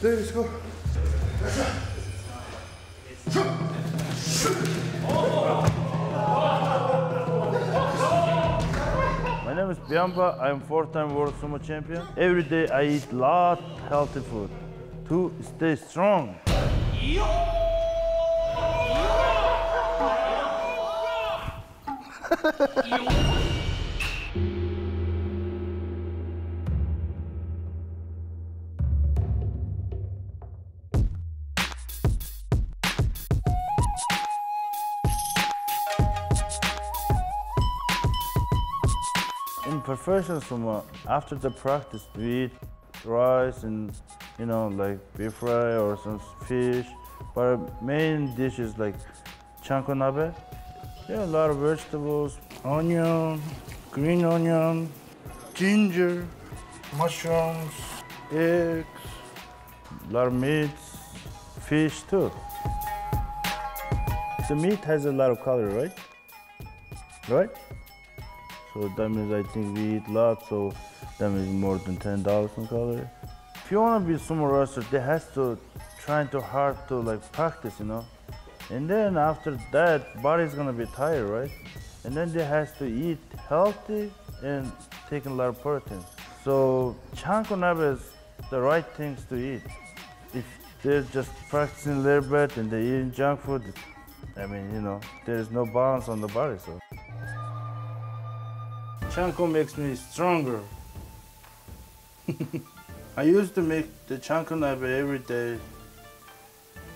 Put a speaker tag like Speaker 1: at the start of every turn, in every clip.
Speaker 1: There, let's go.
Speaker 2: My name is Biamba. I am 4-time world sumo champion. Every day I eat lot healthy food to stay strong. In professional sumo, after the practice, we eat rice and like beef fry or some fish. But our main dish is like chanko nabe. Yeah, a lot of vegetables, onion, green onion, ginger, mushrooms, eggs, a lot of meats, fish too. The meat has a lot of color, right? Right? So that means I think we eat a lot, so that means more than 10,000 calories. If you want to be a sumo wrestler, they has to try too hard to like practice, And then after that, body's gonna be tired, right? And then they has to eat healthy and take a lot of protein. So chanko nabe is the right things to eat. If they're just practicing a little bit and they're eating junk food, I mean, there's no balance on the body, so. Chanko makes me stronger. I used to make the chanko nabe every day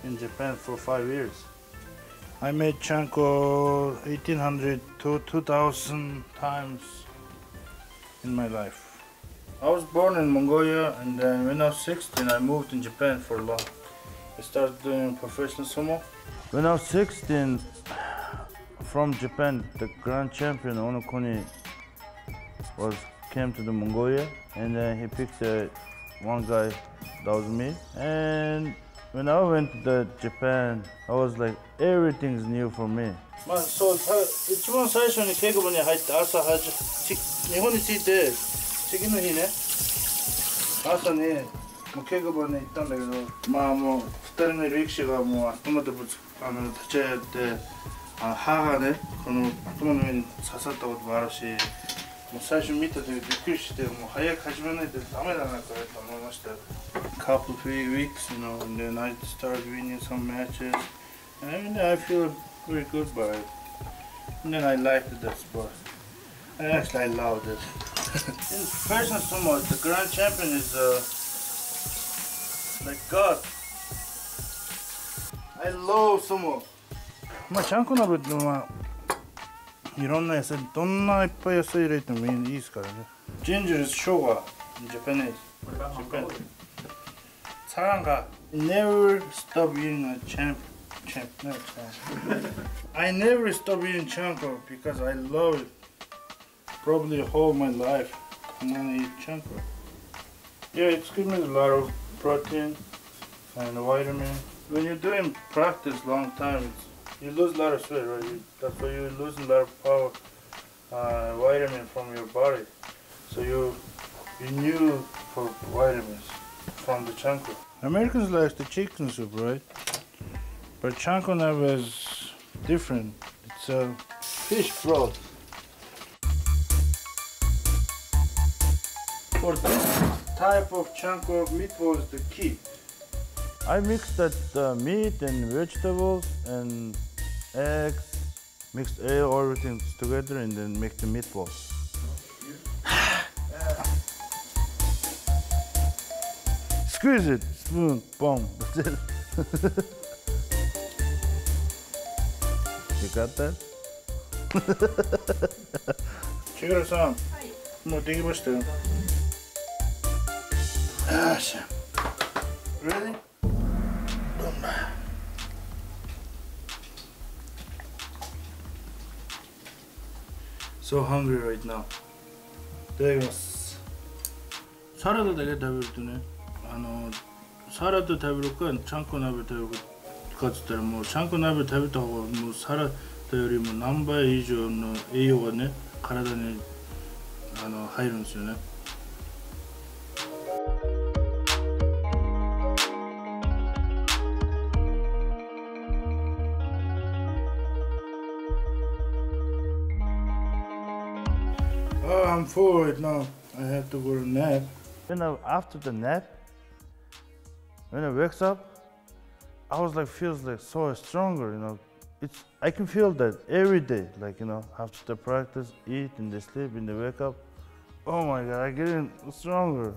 Speaker 2: in Japan for 5 years. I made chanko 1,800 to 2,000 times in my life. I was born in Mongolia, and then when I was 16, I moved in Japan for long. I started doing professional sumo. When I was 16, from Japan, the grand champion Onokuni came to the Mongolia, and then he picked one guy, that was me. And when I went to Japan, I was like, everything's new for me. So, 一番最初に稽古場に入って朝日本に着いて次の日ね、朝にもう稽古場に行ったんだけど、もう2人の力士がもう頭で立ち上がって歯がね、この頭の上に刺さったこともあるし。最初見た時びっくりして、もう早く始めないとダメだなこれと思いました。Couple of weeks, and then I started winning some matches, and I feel very good by it. And then I liked that sport. And actually, I loved it. In professional sumo, the grand champion is like God. I love sumo. ちゃんこ鍋っていろんな野菜、どんないっぱい野菜入れてもいいですからね。Ginger is sugar in Japanese. Japan. 사랑가. Never stop eating a I never stop eating chanko because I love it. Probably all my life, I'm gonna eat chanko. Yeah, it's giving me a lot of protein and vitamin. When you're doing practice long time, you lose a lot of sweat, right? That's why you lose a lot of power, vitamin from your body. So you need for vitamins from the chanko. Americans like the chicken soup, right? But chanko nabe is different. It's a fish broth. For this type of chanko meatball is the key. I mix that meat and vegetables and eggs, mix everything together and then make the meatballs. Squeeze it, spoon, boom, that's it. You got that? Chigara-san, もうできましたよ。Really? So hungry right now. いただきます。サラダだけ食べるとね、サラダ食べるかちゃんこ鍋食べるかっつったら、もうちゃんこ鍋食べた方がもうサラダよりも何倍以上の栄養がね、体に入るんですよね。I'm full right now. I have to go to nap. After the nap, when I wakes up, I was like, feels like so stronger, I can feel that every day, after the practice, eat and they sleep and they wake up. Oh my God, I'm getting stronger.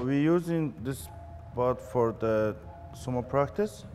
Speaker 2: We're using this spot for the sumo practice.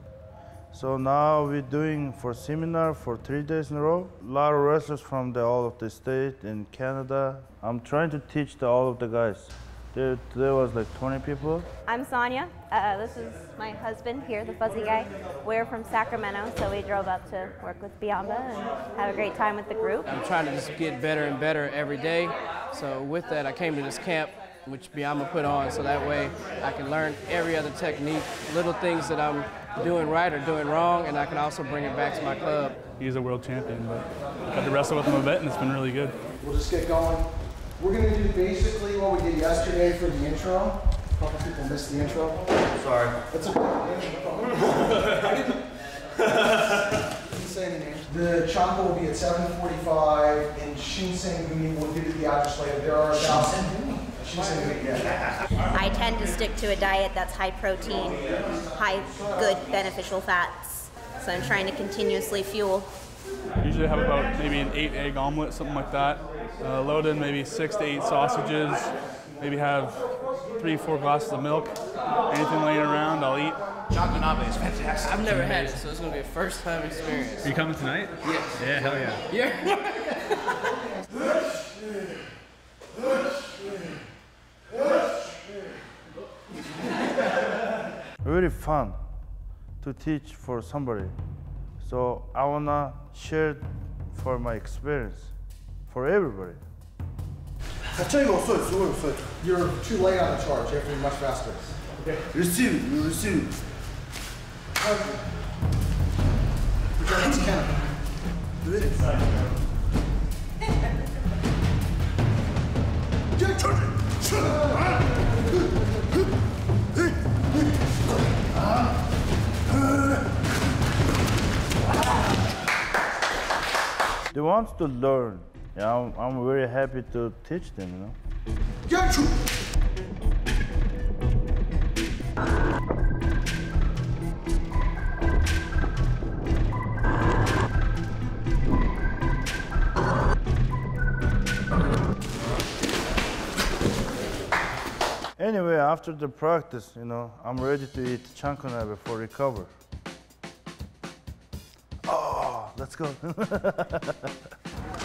Speaker 2: So now we're doing for seminar for 3 days in a row. A lot of wrestlers from all of the state in Canada. I'm trying to teach all of the guys. Today was like 20 people.
Speaker 1: I'm Sonia. This is my husband here, the fuzzy guy. We're from Sacramento, so we drove up to work with Biamba and have a great time with the group.
Speaker 3: I'm trying to just get better and better every day. So with that, I came to this camp, which Biamba put on, so that way I can learn every other technique, little things that I'm doing right or doing wrong, and I can also bring it back to my club.
Speaker 4: He's a world champion, but I got to wrestle with him a bit, and it's been really good.
Speaker 5: We'll just get going. We're going to do basically what we did yesterday for the intro. A couple people missed the intro. Sorry. That's okay. I didn't say any names. The chanko will be at 7:45, and Shinsengumi will do the address later. There are about... Shinsengumi, yeah.
Speaker 1: I tend to stick to a diet that's high protein, high good beneficial fats. So I'm trying to continuously fuel.
Speaker 4: Usually have about maybe an 8-egg omelet, something like that. Load in maybe 6 to 8 sausages. Maybe have 3-4 glasses of milk. Anything laying around, I'll eat.
Speaker 6: Chocolate nabe is fantastic.
Speaker 3: I've never had it, so it's going to be a first-time experience.
Speaker 7: Are you coming tonight?
Speaker 3: Yes.
Speaker 7: Yeah, hell yeah.
Speaker 2: Really fun to teach for somebody. So I wanna share for my experience, for everybody.
Speaker 5: You're too late on the charge. You have to be much faster.
Speaker 2: Okay. Receive, you receive.
Speaker 5: Return to Canada. Do it.
Speaker 2: They want to learn. Yeah, I'm very happy to teach them, Anyway, after the practice, I'm ready to eat chankonabe for recover. Oh, let's go.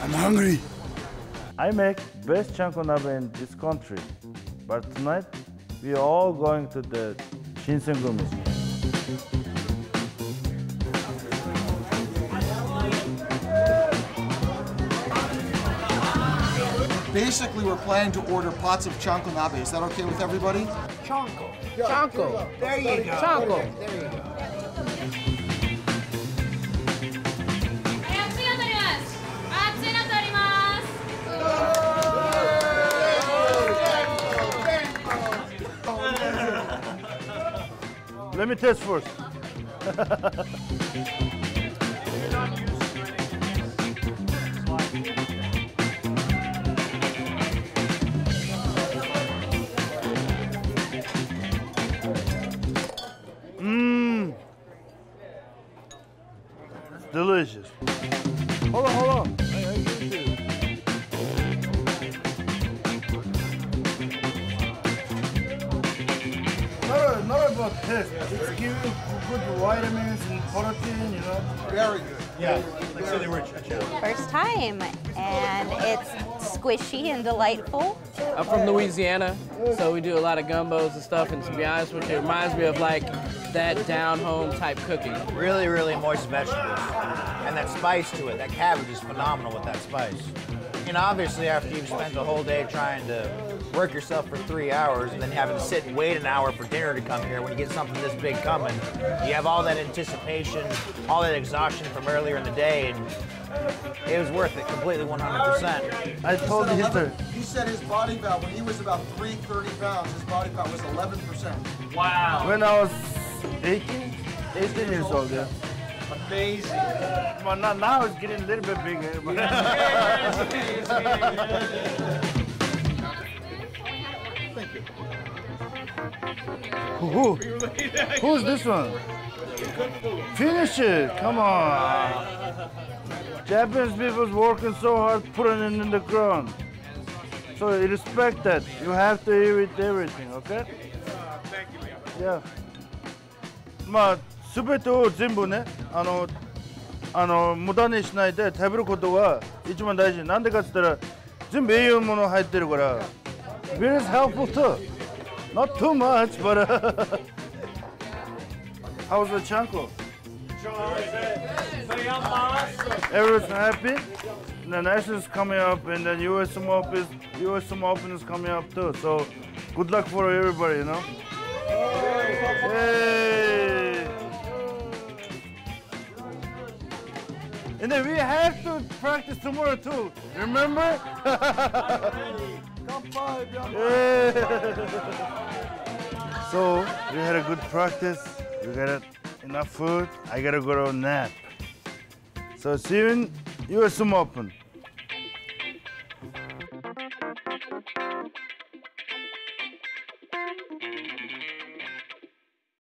Speaker 2: I'm hungry. I make best chankonabe in this country, but tonight we are all going to the Shinsengumi.
Speaker 5: Basically, we're planning to order pots of chanko nabe. Is that okay with everybody?
Speaker 3: Chanko. Chanko. There you go. Chanko. There you go.
Speaker 2: Let me test first. It's delicious. Hold on. I give it to you. Not about taste. It's giving you good vitamins and protein,
Speaker 5: Very good.
Speaker 7: Yeah, like really rich.
Speaker 1: First time, and it's squishy and delightful.
Speaker 3: I'm from Louisiana, so we do a lot of gumbos and stuff, and to be honest with you, it reminds me of like that down-home type cooking.
Speaker 6: Really, really moist vegetables. And that spice to it, that cabbage is phenomenal with that spice. Obviously after you've spent a whole day trying to work yourself for 3 hours and then having to sit and wait an hour for dinner to come here, when you get something this big coming, you have all that anticipation, all that exhaustion from earlier in the day, and it was worth it completely 100%.
Speaker 2: I told you
Speaker 5: He said his body fat, when he was about 330 pounds, his body fat was 11%.
Speaker 3: Wow.
Speaker 2: When I was 18, 18 years old, yeah.
Speaker 5: Amazing.
Speaker 2: Well, now it's getting a little bit bigger. Who's this one? Finish it, come on. Japanese people's working so hard putting it in the ground. So respect that. You have to eat everything, okay?
Speaker 5: Thank you, man.
Speaker 2: Yeah. まあ、すべてを全部ね、無駄にしないで食べることが一番大事。なんでかって言ったら、全部栄養もの入ってるから。Beer is helpful too. Not too much, but how's the chanko? Everyone's happy. The Nationals is coming up, and then US SUMO Open is coming up too. So, good luck for everybody, you know. Yay! And then we have to practice tomorrow too. Remember? So we had a good practice. We got enough food. I gotta go to a nap. So see you in US SUMO Open.